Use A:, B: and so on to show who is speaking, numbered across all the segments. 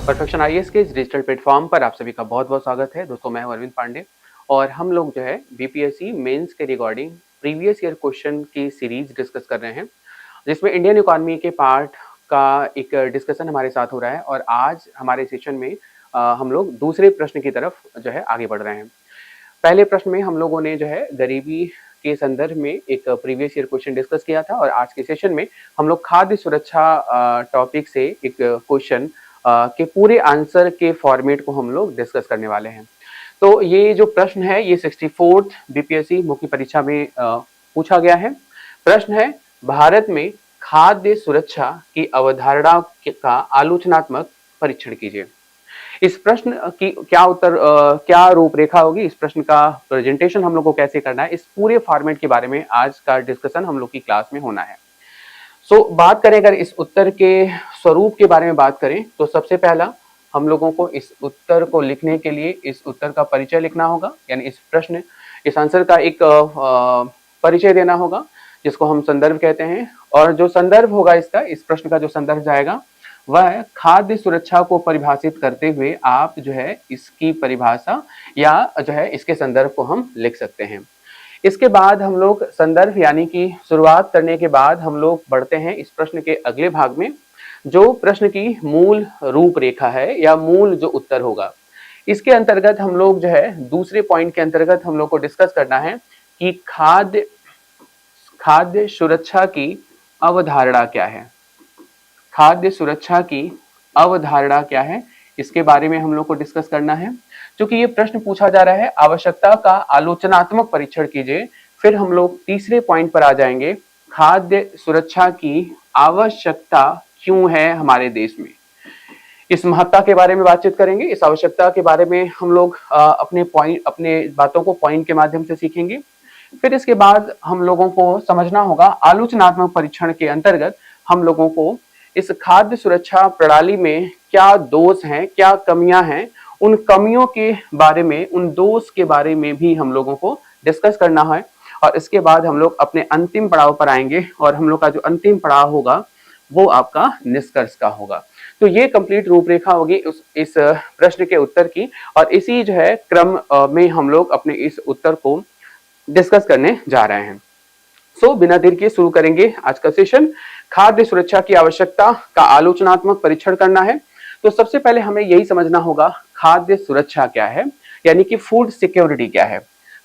A: Perfection IAS के इस digital platform पर आप सभी का बहुत बहुत स्वागत है। दोस्तों मैं हूं अरविंद पांडे और हम लोग जो है बीपीएससी मेंस के रिगार्डिंग प्रीवियस ईयर क्वेश्चन की सीरीज डिस्कस कर रहे हैं, जिसमें इंडियन इकोनॉमी के पार्ट का एक डिस्कशन हमारे साथ हो रहा है। और आज हमारे सेशन में हम लोग दूसरे प्रश्न की तरफ जो है आगे बढ़ रहे हैं। पहले प्रश्न में हम लोगों ने जो है गरीबी के संदर्भ में एक प्रीवियस ईयर क्वेश्चन डिस्कस किया था और आज के सेशन में हम लोग खाद्य सुरक्षा टॉपिक से एक क्वेश्चन के पूरे आंसर के फॉर्मेट को हम लोग डिस्कस करने वाले हैं। तो ये जो प्रश्न है ये 64th बीपीएससी मुख्य परीक्षा में पूछा गया है। प्रश्न है, भारत में खाद्य सुरक्षा की अवधारणा का आलोचनात्मक परीक्षण कीजिए। इस प्रश्न की क्या रूपरेखा होगी, इस प्रश्न का प्रेजेंटेशन हम लोग को कैसे करना है, इस पूरे फॉर्मेट के बारे में आज का डिस्कशन हम लोग की क्लास में होना है। बात करें अगर इस उत्तर के स्वरूप के बारे में बात करें तो सबसे पहला हम लोगों को इस उत्तर को लिखने के लिए इस उत्तर का परिचय लिखना होगा, यानी इस आंसर का एक परिचय देना होगा जिसको हम संदर्भ कहते हैं। और जो संदर्भ होगा इस प्रश्न का जो संदर्भ जाएगा वह खाद्य सुरक्षा को परिभाषित करते हुए आप जो है इसकी परिभाषा या जो है इसके संदर्भ को हम लिख सकते हैं। इसके बाद हम लोग संदर्भ यानी कि शुरुआत करने के बाद हम लोग बढ़ते हैं इस प्रश्न के अगले भाग में, जो प्रश्न की मूल रूपरेखा है या मूल जो उत्तर होगा। इसके अंतर्गत हम लोग जो है दूसरे पॉइंट के अंतर्गत हम लोग को डिस्कस करना है कि खाद्य सुरक्षा की अवधारणा क्या है। खाद्य सुरक्षा की अवधारणा क्या है, इसके बारे में हम लोग को डिस्कस करना है। क्योंकि ये प्रश्न पूछा जा रहा है आवश्यकता का आलोचनात्मक परीक्षण कीजिए। फिर हम लोग तीसरे पॉइंट पर आ जाएंगे, खाद्य सुरक्षा की आवश्यकता क्यों है हमारे देश में। इस महत्ता के बारे में बातचीत करेंगे, इस आवश्यकता के बारे में हम लोग अपने बातों को पॉइंट के माध्यम से सीखेंगे। फिर इसके बाद हम लोगों को समझना होगा आलोचनात्मक परीक्षण के अंतर्गत हम लोगों को इस खाद्य सुरक्षा प्रणाली में क्या दोष हैं, क्या कमियां हैं, उन कमियों के बारे में, उन दोष के बारे में भी हम लोगों को डिस्कस करना है। और इसके बाद हम लोग अपने अंतिम पड़ाव पर आएंगे और हम लोग का जो अंतिम पड़ाव होगा वो आपका निष्कर्ष का होगा। तो ये कंप्लीट रूपरेखा होगी इस प्रश्न के उत्तर की, और इसी जो है क्रम में हम लोग अपने इस उत्तर को डिस्कस करने जा रहे हैं। बिना देर के शुरू करेंगे आज का सेशन। खाद्य सुरक्षा की आवश्यकता का आलोचनात्मक परीक्षण करना है। तो सबसे पहले हमें यही समझना होगा खाद्य सुरक्षा क्या है, यानी कि फूड सिक्योरिटी क्या है।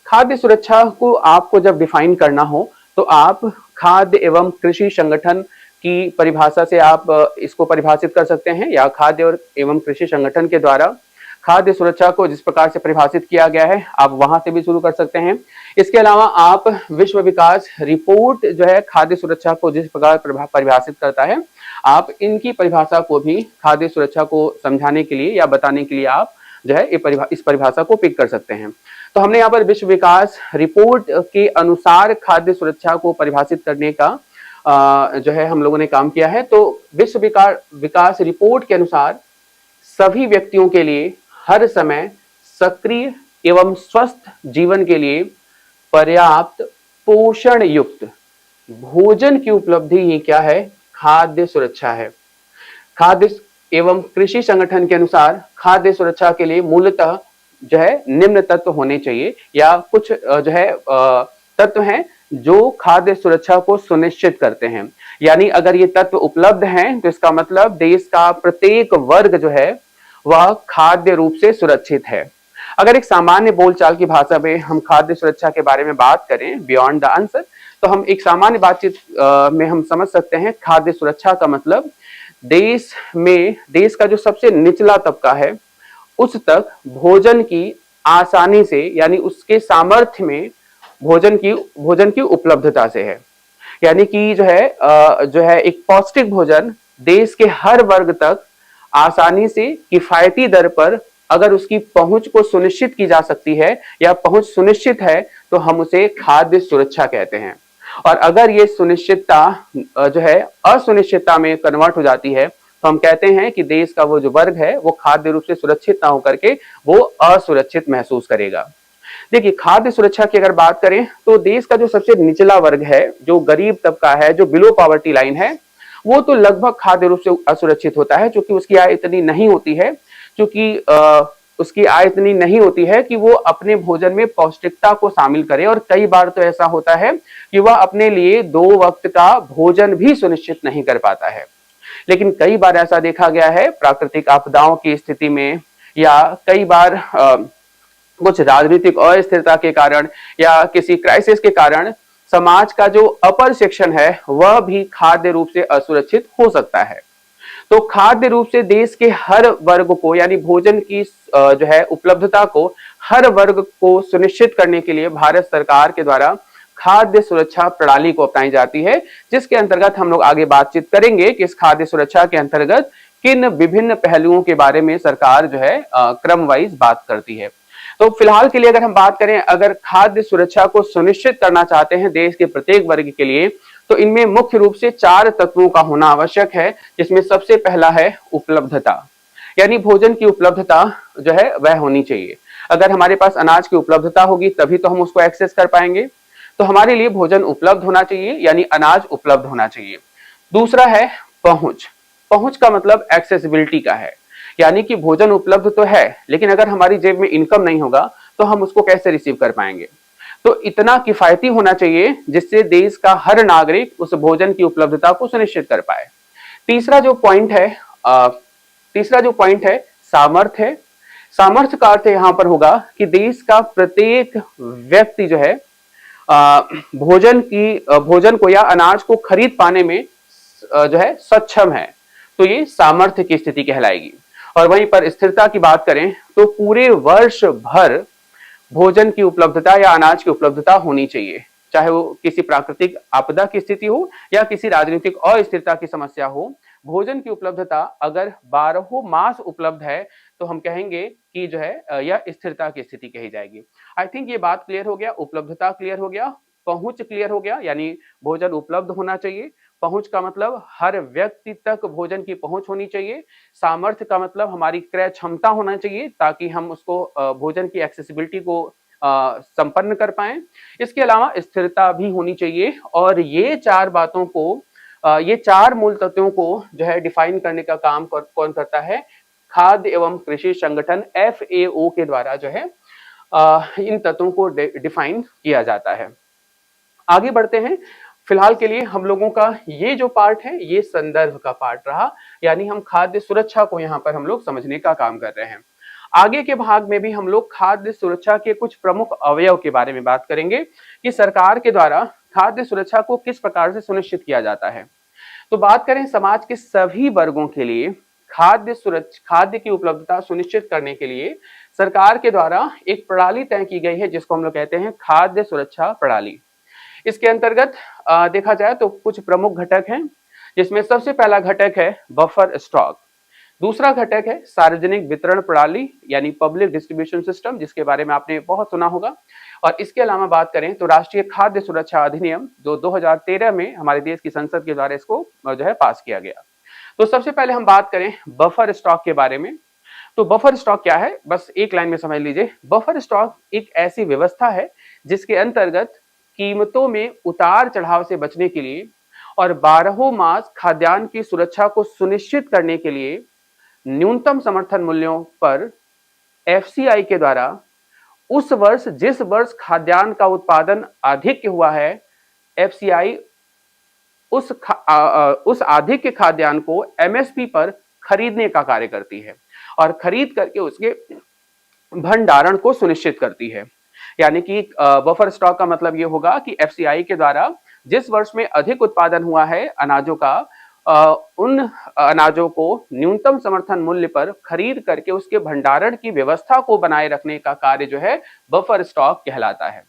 A: खाद्य सुरक्षा को आपको जब डिफाइन करना हो तो आप खाद्य एवं कृषि संगठन की परिभाषा से आप इसको परिभाषित कर सकते हैं, या खाद्य एवं कृषि संगठन के द्वारा खाद्य सुरक्षा को जिस प्रकार से परिभाषित किया गया है आप वहां से भी शुरू कर सकते हैं। इसके अलावा आप विश्व विकास रिपोर्ट जो है खाद्य सुरक्षा को जिस प्रकार परिभाषित करता है, आप इनकी परिभाषा को भी खाद्य सुरक्षा को समझाने के लिए या बताने के लिए आप जो है इस परिभाषा को पिक कर सकते हैं। तो हमने यहाँ पर विश्व विकास रिपोर्ट के अनुसार खाद्य सुरक्षा को परिभाषित करने का जो है हम लोगों ने काम किया है। तो विश्व विकास रिपोर्ट के अनुसार सभी व्यक्तियों के लिए हर समय सक्रिय एवं स्वस्थ जीवन के लिए पर्याप्त पोषण युक्त भोजन की उपलब्धि ही क्या है, खाद्य सुरक्षा है। खाद्य एवं कृषि संगठन के अनुसार खाद्य सुरक्षा के लिए मूलतः जो है निम्न तत्व होने चाहिए, या कुछ जो है तत्व हैं जो खाद्य सुरक्षा को सुनिश्चित करते हैं। यानी अगर ये तत्व उपलब्ध हैं तो इसका मतलब देश का प्रत्येक वर्ग जो है वह खाद्य रूप से सुरक्षित है। अगर एक सामान्य बोलचाल की भाषा में हम खाद्य सुरक्षा के बारे में बात करें बियॉन्ड द आंसर, तो हम एक सामान्य बातचीत में हम समझ सकते हैं खाद्य सुरक्षा का मतलब देश का जो सबसे निचला तबका है उस तक भोजन की आसानी से, यानी उसके सामर्थ्य में भोजन की उपलब्धता से है। यानी कि जो है एक पौष्टिक भोजन देश के हर वर्ग तक आसानी से किफायती दर पर अगर उसकी पहुंच को सुनिश्चित की जा सकती है या पहुंच सुनिश्चित है तो हम उसे खाद्य सुरक्षा कहते हैं। और अगर ये सुनिश्चितता जो है अनिश्चितता में कन्वर्ट हो जाती है तो हम कहते हैं कि देश का वो जो वर्ग है वो खाद्य रूप से सुरक्षित ना होकर के वो असुरक्षित महसूस करेगा। देखिए, खाद्य सुरक्षा की अगर बात करें तो देश का जो सबसे निचला वर्ग है, जो गरीब तबका है, जो बिलो पॉवर्टी लाइन है, वो तो लगभग खाद्य रूप से असुरक्षित होता है, क्योंकि उसकी आय इतनी नहीं होती है, क्योंकि उसकी आय इतनी नहीं होती है कि वो अपने भोजन में पौष्टिकता को शामिल करे। और कई बार तो ऐसा होता है कि वह अपने लिए 2 वक्त का भोजन भी सुनिश्चित नहीं कर पाता है। लेकिन कई बार ऐसा देखा गया है प्राकृतिक आपदाओं की स्थिति में, या कई बार कुछ राजनीतिक अस्थिरता के कारण या किसी क्राइसिस के कारण समाज का जो अपर सेक्शन है वह भी खाद्य रूप से असुरक्षित हो सकता है। तो खाद्य रूप से देश के हर वर्ग को, यानी भोजन की जो है उपलब्धता को हर वर्ग को सुनिश्चित करने के लिए भारत सरकार के द्वारा खाद्य सुरक्षा प्रणाली को अपनाई जाती है, जिसके अंतर्गत हम लोग आगे बातचीत करेंगे कि इस खाद्य सुरक्षा के अंतर्गत किन विभिन्न पहलुओं के बारे में सरकार जो है क्रम वाइज बात करती है। तो फिलहाल के लिए अगर हम बात करें, अगर खाद्य सुरक्षा को सुनिश्चित करना चाहते हैं देश के प्रत्येक वर्ग के लिए, तो इनमें मुख्य रूप से 4 तत्वों का होना आवश्यक है, जिसमें सबसे पहला है उपलब्धता, यानी भोजन की उपलब्धता जो है वह होनी चाहिए। अगर हमारे पास अनाज की उपलब्धता होगी तभी तो हम उसको एक्सेस कर पाएंगे। तो हमारे लिए भोजन उपलब्ध होना चाहिए, यानी अनाज उपलब्ध होना चाहिए। दूसरा है पहुंच। पहुंच का मतलब एक्सेसिबिलिटी का है, यानी कि भोजन उपलब्ध तो है, लेकिन अगर हमारी जेब में इनकम नहीं होगा तो हम उसको कैसे रिसीव कर पाएंगे। तो इतना किफायती होना चाहिए जिससे देश का हर नागरिक उस भोजन की उपलब्धता को सुनिश्चित कर पाए। तीसरा जो पॉइंट है सामर्थ्य है। सामर्थ्य का अर्थ यहाँ पर होगा कि देश का प्रत्येक व्यक्ति जो है भोजन को या अनाज को खरीद पाने में जो है सक्षम है, तो ये सामर्थ्य की स्थिति कहलाएगी। और वहीं पर स्थिरता की बात करें तो पूरे वर्ष भर भोजन की उपलब्धता या अनाज की उपलब्धता होनी चाहिए, चाहे वो किसी प्राकृतिक आपदा की स्थिति हो या किसी राजनीतिक अस्थिरता की समस्या हो। भोजन की उपलब्धता अगर 12 मास उपलब्ध है तो हम कहेंगे कि जो है यह स्थिरता की स्थिति कही जाएगी। आई थिंक ये बात क्लियर हो गया, उपलब्धता क्लियर हो गया, पहुंच क्लियर हो गया, यानी भोजन उपलब्ध होना चाहिए। पहुंच का मतलब हर व्यक्ति तक भोजन की पहुंच होनी चाहिए। सामर्थ्य का मतलब हमारी क्रय क्षमता होना चाहिए ताकि हम उसको भोजन की एक्सेसिबिलिटी को संपन्न कर पाए। इसके अलावा स्थिरता भी होनी चाहिए। और ये 4 बातों को, ये 4 मूल तत्वों को जो है डिफाइन करने का काम कौन करता है? खाद्य एवं कृषि संगठन FAO के द्वारा जो है इन तत्वों को डिफाइन किया जाता है। आगे बढ़ते हैं। फिलहाल के लिए हम लोगों का ये जो पार्ट है ये संदर्भ का पार्ट रहा, यानी हम खाद्य सुरक्षा को यहाँ पर हम लोग समझने का काम कर रहे हैं। आगे के भाग में भी हम लोग खाद्य सुरक्षा के कुछ प्रमुख अवयव के बारे में बात करेंगे कि सरकार के द्वारा खाद्य सुरक्षा को किस प्रकार से सुनिश्चित किया जाता है। तो बात करें समाज के सभी वर्गों के लिए खाद्य की उपलब्धता सुनिश्चित करने के लिए सरकार के द्वारा एक प्रणाली तय की गई है, जिसको हम लोग कहते हैं खाद्य सुरक्षा प्रणाली। इसके अंतर्गत देखा जाए तो कुछ प्रमुख घटक हैं, जिसमें सबसे पहला घटक है बफर स्टॉक। दूसरा घटक है सार्वजनिक वितरण प्रणाली, यानी पब्लिक डिस्ट्रीब्यूशन सिस्टम, जिसके बारे में आपने बहुत सुना होगा। और इसके अलावा बात करें तो राष्ट्रीय खाद्य सुरक्षा अधिनियम जो 2013 में हमारे देश की संसद के द्वारा इसको जो है पास किया गया। तो सबसे पहले हम बात करें बफर स्टॉक के बारे में। तो बफर स्टॉक क्या है, बस एक लाइन में समझ लीजिए। बफर स्टॉक एक ऐसी व्यवस्था है जिसके अंतर्गत कीमतों में उतार चढ़ाव से बचने के लिए और 12 मास खाद्यान्न की सुरक्षा को सुनिश्चित करने के लिए न्यूनतम समर्थन मूल्यों पर FCI के द्वारा उस वर्ष जिस वर्ष खाद्यान्न का उत्पादन अधिक हुआ है, FCI उस अधिक खाद्यान्न को MSP पर खरीदने का कार्य करती है और खरीद करके उसके भंडारण को सुनिश्चित करती है। यानी कि बफर स्टॉक का मतलब ये होगा कि FCI के द्वारा जिस वर्ष में अधिक उत्पादन हुआ है अनाजों का, उन अनाजों को न्यूनतम समर्थन मूल्य पर खरीद करके उसके भंडारण की व्यवस्था को बनाए रखने का कार्य जो है बफर स्टॉक कहलाता है।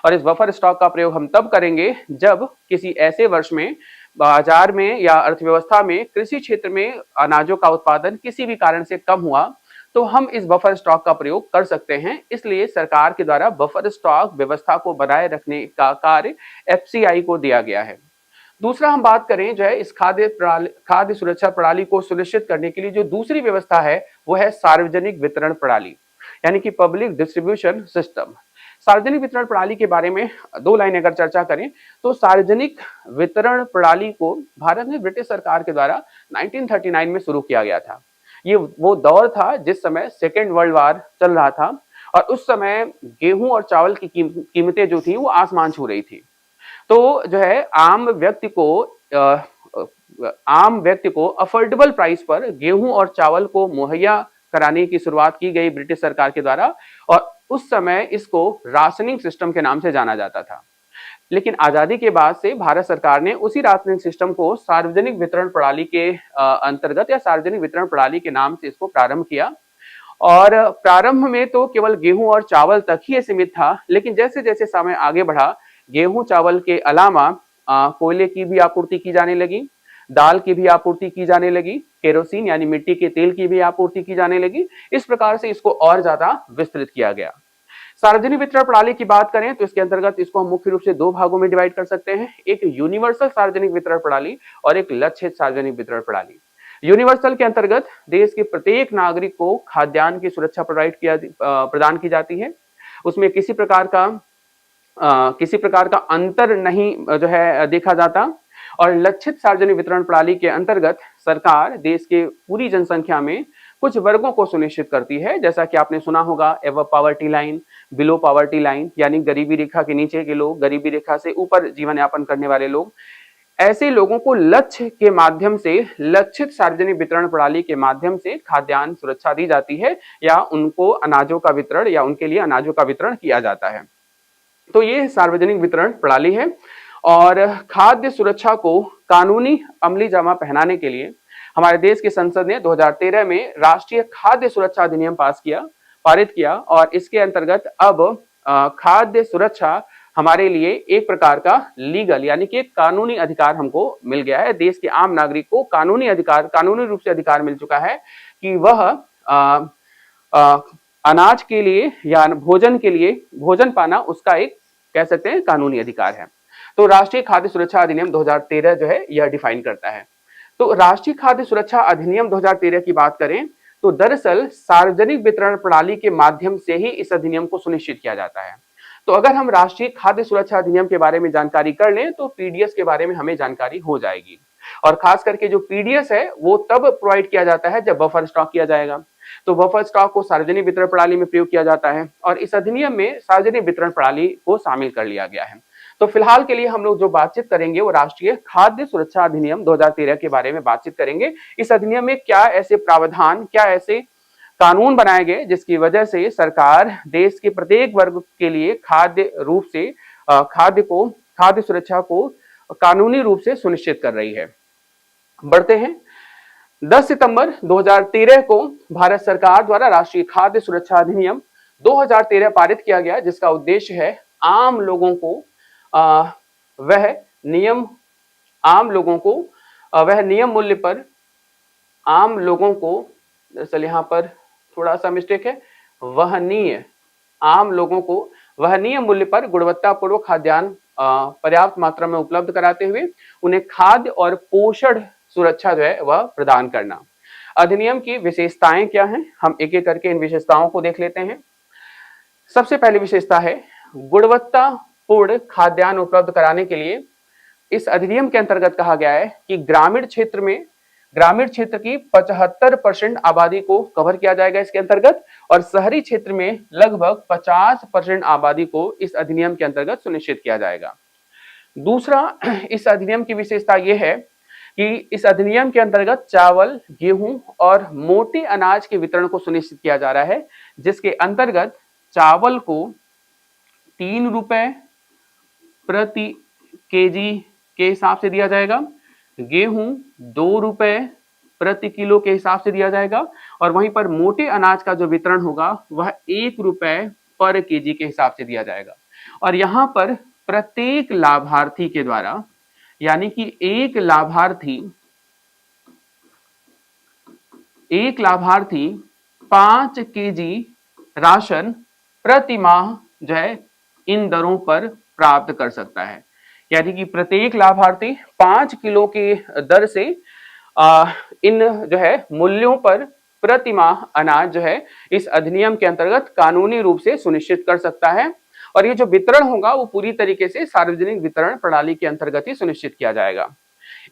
A: और इस बफर स्टॉक का प्रयोग हम तब करेंगे जब किसी ऐसे वर्ष में बाजार में या अर्थव्यवस्था में कृषि क्षेत्र में अनाजों का उत्पादन किसी भी कारण से कम हुआ, तो हम इस बफर स्टॉक का प्रयोग कर सकते हैं। इसलिए सरकार के द्वारा बफर स्टॉक व्यवस्था को बनाए रखने का कार्य FCI को दिया गया है। दूसरा हम बात करें जो है इस खाद्य सुरक्षा प्रणाली को सुनिश्चित करने के लिए जो दूसरी व्यवस्था है वो है सार्वजनिक वितरण प्रणाली, यानी कि पब्लिक डिस्ट्रीब्यूशन सिस्टम। सार्वजनिक वितरण प्रणाली के बारे में दो लाइन अगर चर्चा करें तो सार्वजनिक वितरण प्रणाली को भारत में ब्रिटिश सरकार के द्वारा 1939 में शुरू किया गया था। ये वो दौर था जिस समय सेकेंड वर्ल्ड वार चल रहा था और उस समय गेहूं और चावल की कीमतें जो थी वो आसमान छू रही थी। तो जो है आम व्यक्ति को अफोर्डेबल प्राइस पर गेहूं और चावल को मुहैया कराने की शुरुआत की गई ब्रिटिश सरकार के द्वारा और उस समय इसको राशनिंग सिस्टम के नाम से जाना जाता था। लेकिन आजादी के बाद से भारत सरकार ने उसी राशनिंग सिस्टम को सार्वजनिक वितरण प्रणाली के अंतर्गत या सार्वजनिक वितरण प्रणाली के नाम से इसको प्रारंभ किया। और प्रारंभ में तो केवल गेहूं और चावल तक ही सीमित था, लेकिन जैसे जैसे समय आगे बढ़ा गेहूं चावल के अलावा कोयले की भी आपूर्ति की जाने लगी, दाल की भी आपूर्ति की जाने लगी, केरोसिन यानी मिट्टी के तेल की भी आपूर्ति की जाने लगी। इस प्रकार से इसको और ज्यादा विस्तृत किया गया। सार्वजनिक वितरण प्रणाली की बात करें तो इसके अंतर्गत इसको हम मुख्य रूप से दो भागों में डिवाइड कर सकते हैं, एक यूनिवर्सल सार्वजनिक वितरण प्रणाली और एक लक्षित सार्वजनिक वितरण प्रणाली। यूनिवर्सल के अंतर्गत देश के प्रत्येक नागरिक को खाद्यान्न की सुरक्षा प्रदान की जाती है, उसमें किसी प्रकार का अंतर नहीं जो है देखा जाता। और लक्षित सार्वजनिक वितरण प्रणाली के अंतर्गत सरकार देश के पूरी जनसंख्या में कुछ वर्गों को सुनिश्चित करती है, जैसा कि आपने सुना होगा above poverty line, below poverty line, यानी गरीबी रेखा के नीचे के लोग, गरीबी रेखा से ऊपर जीवन यापन करने वाले लोग। ऐसे लोगों को लक्ष्य के माध्यम से लक्षित सार्वजनिक वितरण प्रणाली के माध्यम से खाद्यान्न सुरक्षा दी जाती है या उनको अनाजों का वितरण या उनके लिए अनाजों का वितरण किया जाता है। तो ये सार्वजनिक वितरण प्रणाली है। और खाद्य सुरक्षा को कानूनी अमली जामा पहनाने के लिए हमारे देश की संसद ने 2013 में राष्ट्रीय खाद्य सुरक्षा अधिनियम पारित किया और इसके अंतर्गत अब खाद्य सुरक्षा हमारे लिए एक प्रकार का लीगल यानी कि कानूनी अधिकार हमको मिल गया है। देश के आम नागरिक को कानूनी रूप से अधिकार मिल चुका है कि वह अनाज के लिए या भोजन के लिए भोजन पाना उसका एक कह सकते हैं कानूनी अधिकार है। तो राष्ट्रीय खाद्य सुरक्षा अधिनियम 2013 जो है यह डिफाइन करता है। तो राष्ट्रीय खाद्य सुरक्षा अधिनियम 2013 की बात करें तो दरअसल सार्वजनिक वितरण प्रणाली के माध्यम से ही इस अधिनियम को सुनिश्चित किया जाता है। तो अगर हम राष्ट्रीय खाद्य सुरक्षा अधिनियम के बारे में जानकारी कर लें तो पीडीएस के बारे में हमें जानकारी हो जाएगी। और खास करके जो पीडीएस है वो तब प्रोवाइड किया जाता है जब बफर स्टॉक किया जाएगा। तो बफर स्टॉक को सार्वजनिक वितरण प्रणाली में प्रयोग किया जाता है और इस अधिनियम में सार्वजनिक वितरण प्रणाली को शामिल कर लिया गया है। तो फिलहाल के लिए हम लोग जो बातचीत करेंगे वो राष्ट्रीय खाद्य सुरक्षा अधिनियम 2013 के बारे में बातचीत करेंगे। इस अधिनियम में क्या ऐसे प्रावधान, क्या ऐसे कानून बनाए गए जिसकी वजह से सरकार देश के प्रत्येक वर्ग के लिए खाद्य सुरक्षा को कानूनी रूप से सुनिश्चित कर रही है। बढ़ते हैं। 10 सितंबर 2013 को भारत सरकार द्वारा राष्ट्रीय खाद्य सुरक्षा अधिनियम 2013 पारित किया गया, जिसका उद्देश्य है आम लोगों को वह नियम मूल्य पर आम लोगों को, दरअसल यहाँ पर थोड़ा सा मिस्टेक है, आम लोगों को वहनीय मूल्य पर गुणवत्तापूर्वक खाद्यान्न पर्याप्त मात्रा में उपलब्ध कराते हुए उन्हें खाद्य और पोषण सुरक्षा जो है वह प्रदान करना। अधिनियम की विशेषताएं क्या हैं, हम एक एक करके इन विशेषताओं को देख लेते हैं। सबसे पहली विशेषता है गुणवत्तापूर्ण खाद्यान्न उपलब्ध कराने के लिए इस अधिनियम के अंतर्गत कहा गया है कि ग्रामीण क्षेत्र की 75% आबादी को कवर किया जाएगा इसके अंतर्गत और शहरी क्षेत्र में लगभग 50% आबादी को इस अधिनियम के अंतर्गत सुनिश्चित किया जाएगा। दूसरा, इस अधिनियम की विशेषता यह है कि इस अधिनियम के अंतर्गत चावल, गेहूं और मोटे अनाज के वितरण को सुनिश्चित किया जा रहा है, जिसके अंतर्गत चावल को 3 रुपए प्रति केजी के हिसाब से दिया जाएगा, गेहूं 2 रुपए प्रति किलो के हिसाब से दिया जाएगा और वहीं पर मोटे अनाज का जो वितरण होगा वह 1 रुपए पर केजी के हिसाब से दिया जाएगा। और यहाँ पर प्रत्येक लाभार्थी के द्वारा, यानी कि एक लाभार्थी 5 केजी राशन प्रति माह जो है इन दरों पर प्राप्त कर सकता है। यानी कि प्रत्येक लाभार्थी 5 किलो के दर से इन जो है मूल्यों पर प्रति माह अनाज जो है इस अधिनियम के अंतर्गत कानूनी रूप से सुनिश्चित कर सकता है। और ये जो वितरण होगा वो पूरी तरीके से सार्वजनिक वितरण प्रणाली के अंतर्गत ही सुनिश्चित किया जाएगा।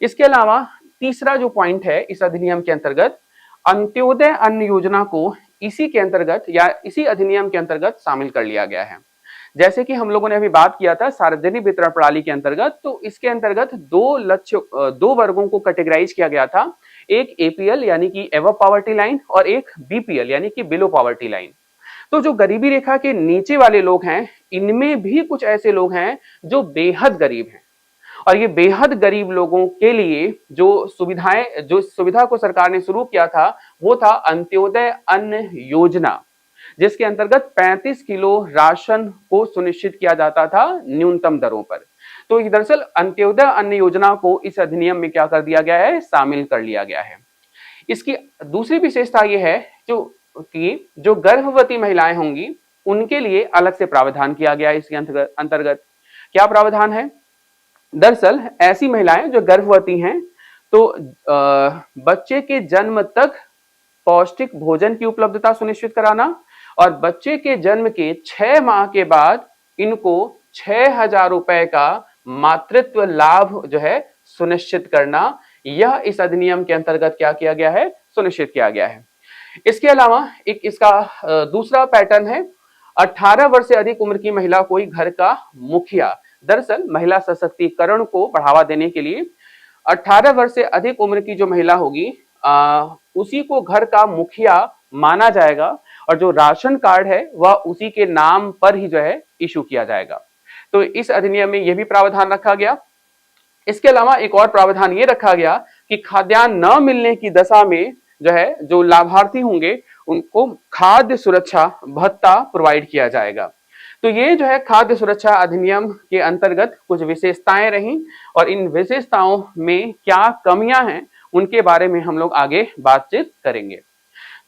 A: इसके अलावा तीसरा जो पॉइंट है इस अधिनियम के अंतर्गत, अंत्योदय अन्न योजना को इसी के अंतर्गत या इसी अधिनियम के अंतर्गत शामिल कर लिया गया है। जैसे कि हम लोगों ने अभी बात किया था सार्वजनिक वितरण प्रणाली के अंतर्गत, तो इसके अंतर्गत दो वर्गों को कैटेगराइज किया गया था, एक एपीएल यानी कि एबव पॉवर्टी लाइन और एक बीपीएल यानी कि बिलो पॉवर्टी लाइन। तो जो गरीबी रेखा के नीचे वाले लोग हैं, इनमें भी कुछ ऐसे लोग हैं जो बेहद गरीब हैं, और ये बेहद गरीब लोगों के लिए जो सुविधा को सरकार ने शुरू किया था वो था अंत्योदय अन्न योजना, जिसके अंतर्गत 35 किलो राशन को सुनिश्चित किया जाता था न्यूनतम दरों पर। तो दरअसल अंत्योदय अन्न योजना को इस अधिनियम में क्या कर दिया गया है, शामिल कर लिया गया है। इसकी दूसरी विशेषता यह है जो गर्भवती महिलाएं होंगी उनके लिए अलग से प्रावधान किया गया है। इसके अंतर्गत क्या प्रावधान है, दरअसल ऐसी महिलाएं जो गर्भवती हैं तो बच्चे के जन्म तक पौष्टिक भोजन की उपलब्धता सुनिश्चित कराना और बच्चे के जन्म के 6 माह के बाद इनको 6,000 रुपए का मातृत्व लाभ जो है सुनिश्चित करना, यह इस अधिनियम के अंतर्गत क्या किया गया है, सुनिश्चित किया गया है। इसके अलावा एक इसका दूसरा पैटर्न है, 18 वर्ष से अधिक उम्र की महिला कोई घर का मुखिया, दरअसल महिला सशक्तिकरण को बढ़ावा देने के लिए 18 वर्ष से अधिक उम्र की जो महिला होगी उसी को घर का मुखिया माना जाएगा और जो राशन कार्ड है वह उसी के नाम पर ही जो है इशू किया जाएगा। तो इस अधिनियम में यह भी प्रावधान रखा गया। इसके अलावा एक और प्रावधान ये रखा गया कि खाद्यान्न न मिलने की दशा में जो है जो लाभार्थी होंगे उनको खाद्य सुरक्षा भत्ता प्रोवाइड किया जाएगा। तो ये जो है खाद्य सुरक्षा अधिनियम के अंतर्गत कुछ विशेषताएं रहीं और इन विशेषताओं में क्या कमियां हैं उनके बारे में हम लोग आगे बातचीत करेंगे।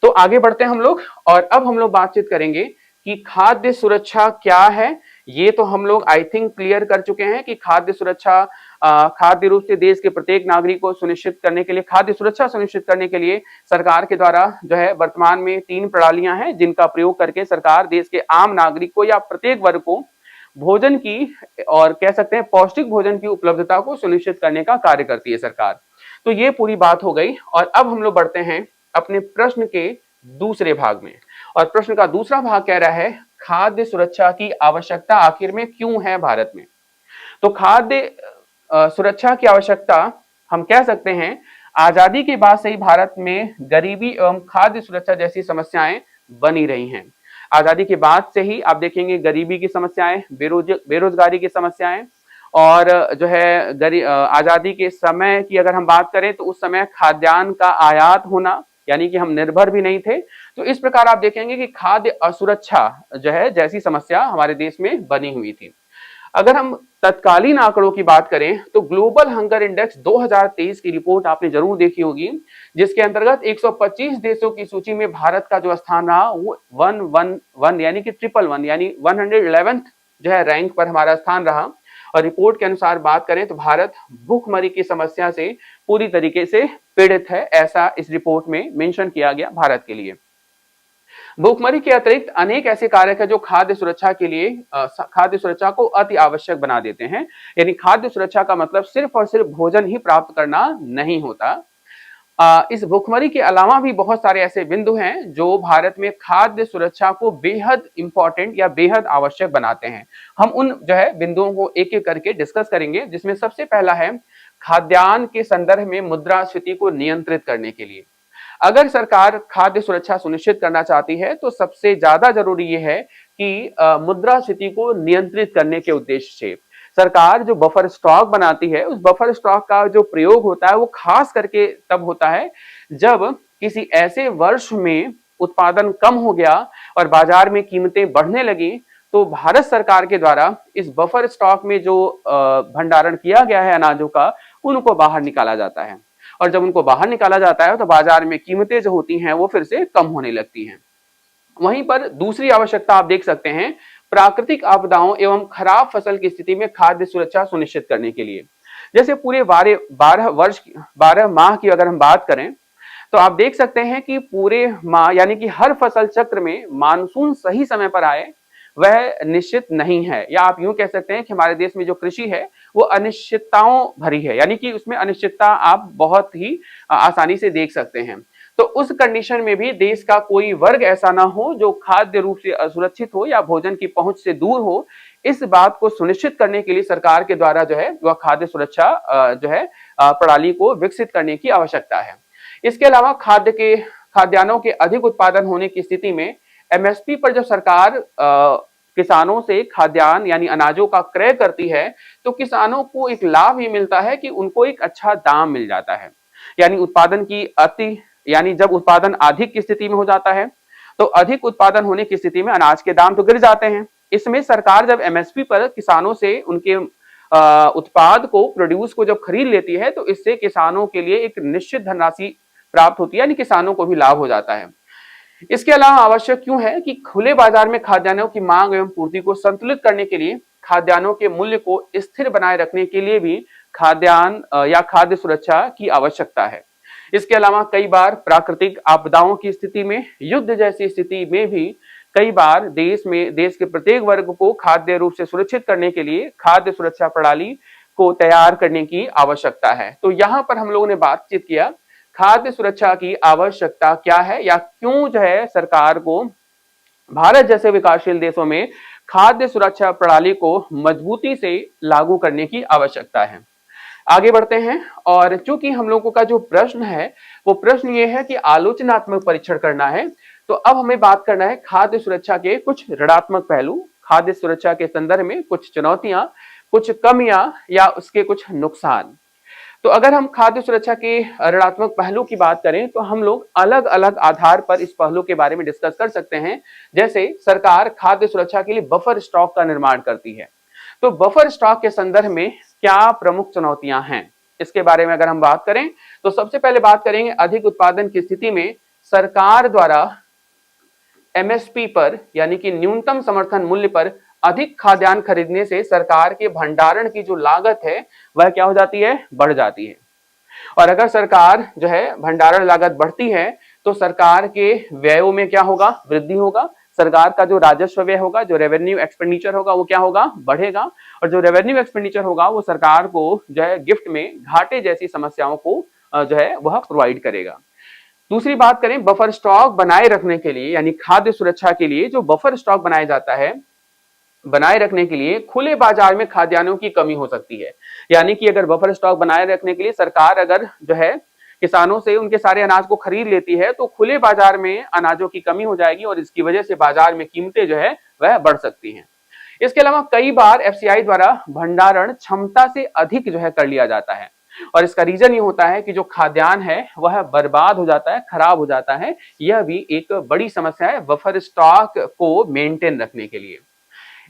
A: तो आगे बढ़ते हैं हम लोग, और अब हम लोग बातचीत करेंगे कि खाद्य सुरक्षा क्या है। ये तो हम लोग आई थिंक क्लियर कर चुके हैं कि खाद्य सुरक्षा खाद्य रूप से देश के प्रत्येक नागरिक को सुनिश्चित करने के लिए, खाद्य सुरक्षा सुनिश्चित करने के लिए सरकार के द्वारा जो है वर्तमान में 3 प्रणालियां हैं जिनका प्रयोग करके सरकार देश के आम नागरिक को या प्रत्येक वर्ग को भोजन की और कह सकते हैं पौष्टिक भोजन की उपलब्धता को सुनिश्चित करने का कार्य करती है सरकार। तो ये पूरी बात हो गई और अब हम लोग बढ़ते हैं अपने प्रश्न के दूसरे भाग में, और प्रश्न का दूसरा भाग कह रहा है खाद्य सुरक्षा की आवश्यकता आखिर में क्यों है भारत में। तो खाद्य सुरक्षा की आवश्यकता हम कह सकते हैं आजादी के बाद से ही भारत में गरीबी एवं खाद्य सुरक्षा जैसी समस्याएं बनी रही हैं। आजादी के बाद से ही आप देखेंगे गरीबी की समस्याएं, बेरोजगारी की समस्याएं, और जो है आजादी के समय की अगर हम बात करें तो उस समय खाद्यान्न का आयात होना, यानी कि हम निर्भर भी नहीं थे। तो इस प्रकार आप देखेंगे कि खाद्य असुरक्षा जो है जैसी समस्या हमारे देश में बनी हुई थी। अगर हम तत्कालीन आंकड़ों की बात करें तो ग्लोबल हंगर इंडेक्स 2023 की रिपोर्ट आपने जरूर देखी होगी, जिसके अंतर्गत 125 देशों की सूची में भारत का जो स्थान रहा वो 111 यानी कि 111 यानी 111 जो है रैंक पर हमारा स्थान रहा। और रिपोर्ट के अनुसार बात करें तो भारत भूखमरी की समस्या से पूरी तरीके से पीड़ित है, ऐसा इस रिपोर्ट में मेंशन किया गया भारत के लिए। भूखमरी के अतिरिक्त अनेक ऐसे कारक है जो खाद्य सुरक्षा के लिए खाद्य सुरक्षा को अति आवश्यक बना देते हैं। यानी खाद्य सुरक्षा का मतलब सिर्फ और सिर्फ भोजन ही प्राप्त करना नहीं होता। इस भूखमरी के अलावा भी बहुत सारे ऐसे बिंदु हैं जो भारत में खाद्य सुरक्षा को बेहद इंपॉर्टेंट या बेहद आवश्यक बनाते हैं। हम उन जो है बिंदुओं को एक एक करके डिस्कस करेंगे, जिसमें सबसे पहला है खाद्यान्न के संदर्भ में मुद्रास्फीति को नियंत्रित करने के लिए। अगर सरकार खाद्य सुरक्षा सुनिश्चित करना चाहती है तो सबसे ज्यादा जरूरी यह है कि मुद्रास्फीति को नियंत्रित करने के उद्देश्य से सरकार जो बफर स्टॉक बनाती है, उस बफर स्टॉक का जो प्रयोग होता है वो खास करके तब होता है जब किसी ऐसे वर्ष में उत्पादन कम हो गया और बाजार में कीमतें बढ़ने लगी, तो भारत सरकार के द्वारा इस बफर स्टॉक में जो भंडारण किया गया है अनाजों का, उनको बाहर निकाला जाता है। और जब उनको बाहर निकाला जाता है तो बाजार में कीमतें जो होती हैं वो फिर से कम होने लगती हैं। वहीं पर दूसरी आवश्यकता आप देख सकते हैं प्राकृतिक आपदाओं एवं खराब फसल की स्थिति में खाद्य सुरक्षा सुनिश्चित करने के लिए। जैसे पूरे 12 माह की अगर हम बात करें तो आप देख सकते हैं कि पूरे माह यानी कि हर फसल चक्र में मानसून सही समय पर आए, वह निश्चित नहीं है, या आप यूं कह सकते हैं कि हमारे देश में जो कृषि है वो अनिश्चितताओं भरी है, यानी कि उसमें अनिश्चितता आप बहुत ही आसानी से देख सकते हैं। तो उस कंडीशन में भी देश का कोई वर्ग ऐसा ना हो जो खाद्य रूप से असुरक्षित हो या भोजन की पहुंच से दूर हो। इस बात को सुनिश्चित करने के लिए सरकार के द्वारा जो है वह खाद्य सुरक्षा जो है प्रणाली को विकसित करने की आवश्यकता है। इसके अलावा खाद्यान्नों के अधिक उत्पादन होने की स्थिति में एमएसपी पर जब सरकार किसानों से खाद्यान्न यानी अनाजों का क्रय करती है तो किसानों को एक लाभ ये मिलता है कि उनको एक अच्छा दाम मिल जाता है। यानी उत्पादन की यानी जब उत्पादन अधिक की स्थिति में हो जाता है तो अधिक उत्पादन होने की स्थिति में अनाज के दाम तो गिर जाते हैं। इसमें सरकार जब एमएसपी पर किसानों से उनके उत्पाद को प्रोड्यूस को जब खरीद लेती है तो इससे किसानों के लिए एक निश्चित धनराशि प्राप्त होती है, यानी किसानों को भी लाभ हो जाता है। इसके अलावा आवश्यक क्यों है कि खुले बाजार में खाद्यान्नों की मांग एवं पूर्ति को संतुलित करने के लिए खाद्यान्नों के मूल्य को स्थिर बनाए रखने के लिए भी खाद्यान्न या खाद्य सुरक्षा की आवश्यकता है। इसके अलावा कई बार प्राकृतिक आपदाओं की स्थिति में, युद्ध जैसी स्थिति में भी कई बार देश के प्रत्येक वर्ग को खाद्य रूप से सुरक्षित करने के लिए खाद्य सुरक्षा प्रणाली को तैयार करने की आवश्यकता है। तो यहाँ पर हम लोगों ने बातचीत किया खाद्य सुरक्षा की आवश्यकता क्या है या क्यों जो है सरकार को भारत जैसे विकासशील देशों में खाद्य सुरक्षा प्रणाली को मजबूती से लागू करने की आवश्यकता है। आगे बढ़ते हैं, और चूंकि हम लोगों का जो प्रश्न है वो प्रश्न ये है कि आलोचनात्मक परीक्षण करना है, तो अब हमें बात करना है खाद्य सुरक्षा के कुछ ऋणात्मक पहलू, खाद्य सुरक्षा के संदर्भ में कुछ चुनौतियां, कुछ कमियां या उसके कुछ नुकसान। तो अगर हम खाद्य सुरक्षा के ऋणात्मक पहलू की बात करें तो हम लोग अलग अलग आधार पर इस पहलू के बारे में डिस्कस कर सकते हैं। जैसे सरकार खाद्य सुरक्षा के लिए बफर स्टॉक का निर्माण करती है, तो बफर स्टॉक के संदर्भ में क्या प्रमुख चुनौतियां हैं इसके बारे में अगर हम बात करें तो सबसे पहले बात करेंगे अधिक उत्पादन की स्थिति में सरकार द्वारा एमएसपी पर यानी कि न्यूनतम समर्थन मूल्य पर अधिक खाद्यान्न खरीदने से सरकार के भंडारण की जो लागत है वह क्या हो जाती है, बढ़ जाती है। और अगर सरकार जो है भंडारण लागत बढ़ती है तो सरकार के व्ययों में क्या होगा, वृद्धि होगा। सरकार का जो राजस्व व्यय होगा, जो रेवेन्यू एक्सपेंडिचर होगा वो क्या होगा, बढ़ेगा। और जो रेवेन्यू एक्सपेंडिचर होगा वो सरकार को जो है गिफ्ट में घाटे जैसी समस्याओं को जो है वह प्रोवाइड करेगा। दूसरी बात करें बफर स्टॉक बनाए रखने के लिए, यानी खाद्य सुरक्षा के लिए जो बफर स्टॉक बनाया जाता है, बनाए रखने के लिए खुले बाजार में खाद्यान्नों की कमी हो सकती है। यानी कि अगर बफर स्टॉक बनाए रखने के लिए सरकार अगर जो है किसानों से उनके सारे अनाज को खरीद लेती है तो खुले बाजार में अनाजों की कमी हो जाएगी और इसकी वजह से बाजार में कीमतें जो है वह बढ़ सकती हैं। इसके अलावा कई बार एफसीआई द्वारा भंडारण क्षमता से अधिक जो है कर लिया जाता है, और इसका रीजन ये होता है कि जो खाद्यान्न है वह बर्बाद हो जाता है, खराब हो जाता है। यह भी एक बड़ी समस्या है बफर स्टॉक को मेंटेन रखने के लिए।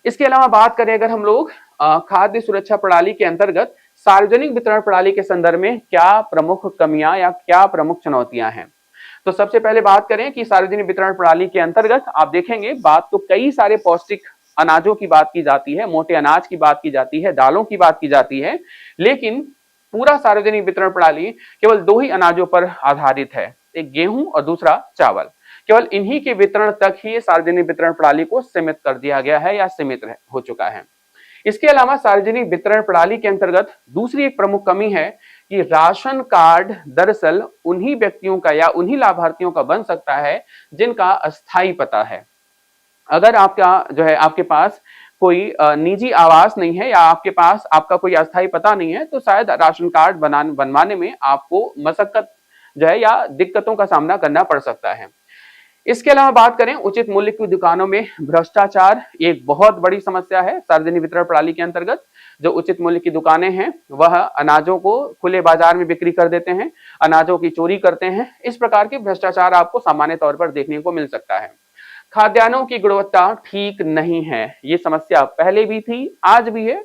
A: इसके अलावा बात करें अगर हम लोग खाद्य सुरक्षा प्रणाली के अंतर्गत सार्वजनिक वितरण प्रणाली के संदर्भ में क्या प्रमुख कमियां या क्या प्रमुख चुनौतियां हैं, तो सबसे पहले बात करें कि सार्वजनिक वितरण प्रणाली के अंतर्गत आप देखेंगे बात तो कई सारे पौष्टिक अनाजों की बात की जाती है, मोटे अनाज की बात की जाती है, दालों की बात की जाती है, लेकिन पूरा सार्वजनिक वितरण प्रणाली केवल दो ही अनाजों पर आधारित है, एक गेहूं और दूसरा चावल। केवल इन्हीं के वितरण तक ही सार्वजनिक वितरण प्रणाली को सीमित कर दिया गया है या सीमित हो चुका है। इसके अलावा सार्वजनिक वितरण प्रणाली के अंतर्गत दूसरी एक प्रमुख कमी है कि राशन कार्ड दरअसल उन्हीं व्यक्तियों का या उन्हीं लाभार्थियों का बन सकता है जिनका अस्थायी पता है। अगर आपका जो है आपके पास कोई निजी आवास नहीं है या आपके पास आपका कोई अस्थायी पता नहीं है तो शायद राशन कार्ड बनवाने में आपको मशक्कत जो है या दिक्कतों का सामना करना पड़ सकता है। इसके अलावा बात करें उचित मूल्य की दुकानों में भ्रष्टाचार एक बहुत बड़ी समस्या है। सार्वजनिक वितरण प्रणाली के अंतर्गत जो उचित मूल्य की दुकानें हैं वह अनाजों को खुले बाजार में बिक्री कर देते हैं, अनाजों की चोरी करते हैं। इस प्रकार के भ्रष्टाचार आपको सामान्य तौर पर देखने को मिल सकता है। खाद्यान्नों की गुणवत्ता ठीक नहीं है, ये समस्या पहले भी थी, आज भी है,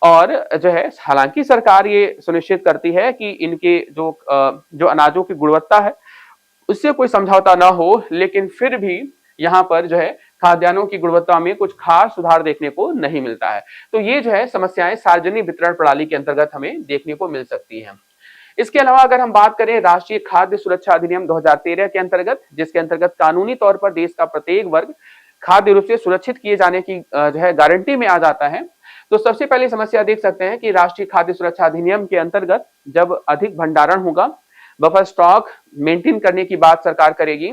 A: और जो है हालांकि सरकार ये सुनिश्चित करती है कि इनके जो अनाजों की गुणवत्ता है उससे कोई समझौता ना हो, लेकिन फिर भी यहाँ पर जो है खाद्यान्नों की गुणवत्ता में कुछ खास सुधार देखने को नहीं मिलता है। तो ये जो है समस्याएं सार्वजनिक वितरण प्रणाली के अंतर्गत हमें देखने को मिल सकती हैं। इसके अलावा अगर हम बात करें राष्ट्रीय खाद्य सुरक्षा अधिनियम 2013 के अंतर्गत, जिसके अंतर्गत कानूनी तौर पर देश का प्रत्येक वर्ग खाद्य रूप से सुरक्षित किए जाने की जो है गारंटी में आ जाता है, तो सबसे पहली समस्या देख सकते हैं कि राष्ट्रीय खाद्य सुरक्षा अधिनियम के अंतर्गत जब अधिक भंडारण होगा, बफर स्टॉक मेंटेन करने की बात सरकार करेगी,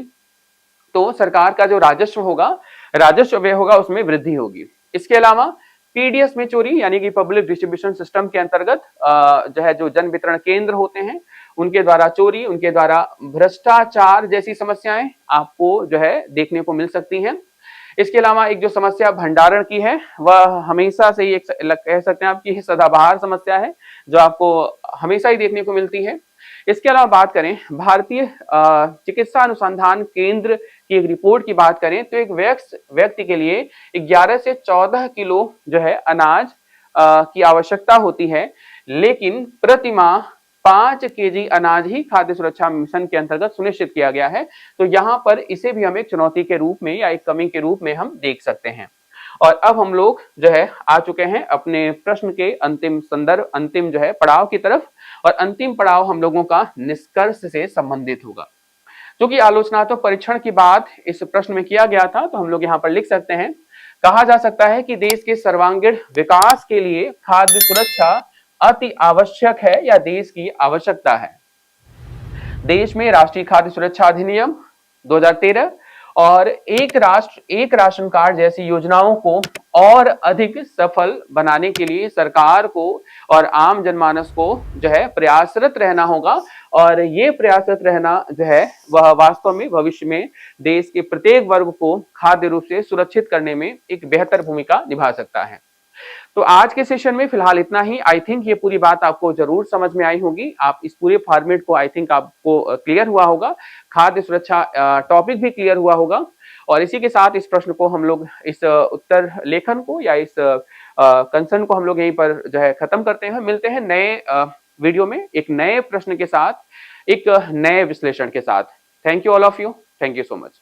A: तो सरकार का जो राजस्व होगा, राजस्व व्यय होगा, उसमें वृद्धि होगी। इसके अलावा पीडीएस में चोरी यानी कि पब्लिक डिस्ट्रीब्यूशन सिस्टम के अंतर्गत जो है जो जन वितरण केंद्र होते हैं उनके द्वारा चोरी, उनके द्वारा भ्रष्टाचार जैसी समस्याएं आपको जो है देखने को मिल सकती हैं। इसके अलावा एक जो समस्या भंडारण की है वह हमेशा से ही एक कह सकते हैं आपकी सदाबहार समस्या है जो आपको हमेशा ही देखने को मिलती है। इसके अलावा बात करें भारतीय चिकित्सा अनुसंधान केंद्र की एक रिपोर्ट की बात करें तो एक व्यक्ति के लिए 11 से 14 किलो जो है अनाज की आवश्यकता होती है, लेकिन प्रति माह 5 केजी अनाज ही खाद्य सुरक्षा मिशन के अंतर्गत सुनिश्चित किया गया है। तो यहाँ पर इसे भी हम एक चुनौती के रूप में या एक कमी के रूप में हम देख सकते हैं। और अब हम लोग जो है आ चुके हैं अपने प्रश्न के अंतिम जो है पड़ाव की तरफ, और अंतिम पड़ाव हम लोगों का निष्कर्ष से संबंधित होगा। क्योंकि आलोचनात्मक परीक्षण की बात इस प्रश्न में किया गया था, तो हम लोग यहाँ पर लिख सकते हैं, कहा जा सकता है कि देश के सर्वांगीण विकास के लिए खाद्य सुरक्षा अति आवश्यक है या देश की आवश्यकता है। देश में राष्ट्रीय खाद्य सुरक्षा अधिनियम 2013 और एक राष्ट्र एक राशन कार्ड जैसी योजनाओं को और अधिक सफल बनाने के लिए सरकार को और आम जनमानस को जो है प्रयासरत रहना होगा, और ये प्रयासरत रहना जो है वह वास्तव में भविष्य में देश के प्रत्येक वर्ग को खाद्य रूप से सुरक्षित करने में एक बेहतर भूमिका निभा सकता है। तो आज के सेशन में फिलहाल इतना ही। आई थिंक ये पूरी बात आपको जरूर समझ में आई होगी। आप इस पूरे फॉर्मेट को आई थिंक आपको क्लियर हुआ होगा, खाद्य सुरक्षा टॉपिक भी क्लियर हुआ होगा। और इसी के साथ इस प्रश्न को हम लोग इस उत्तर लेखन को या इस कंसर्न को हम लोग यहीं पर जो है खत्म करते हैं। मिलते हैं नए वीडियो में एक नए प्रश्न के साथ, एक नए विश्लेषण के साथ। Thank you all of you, thank you so much.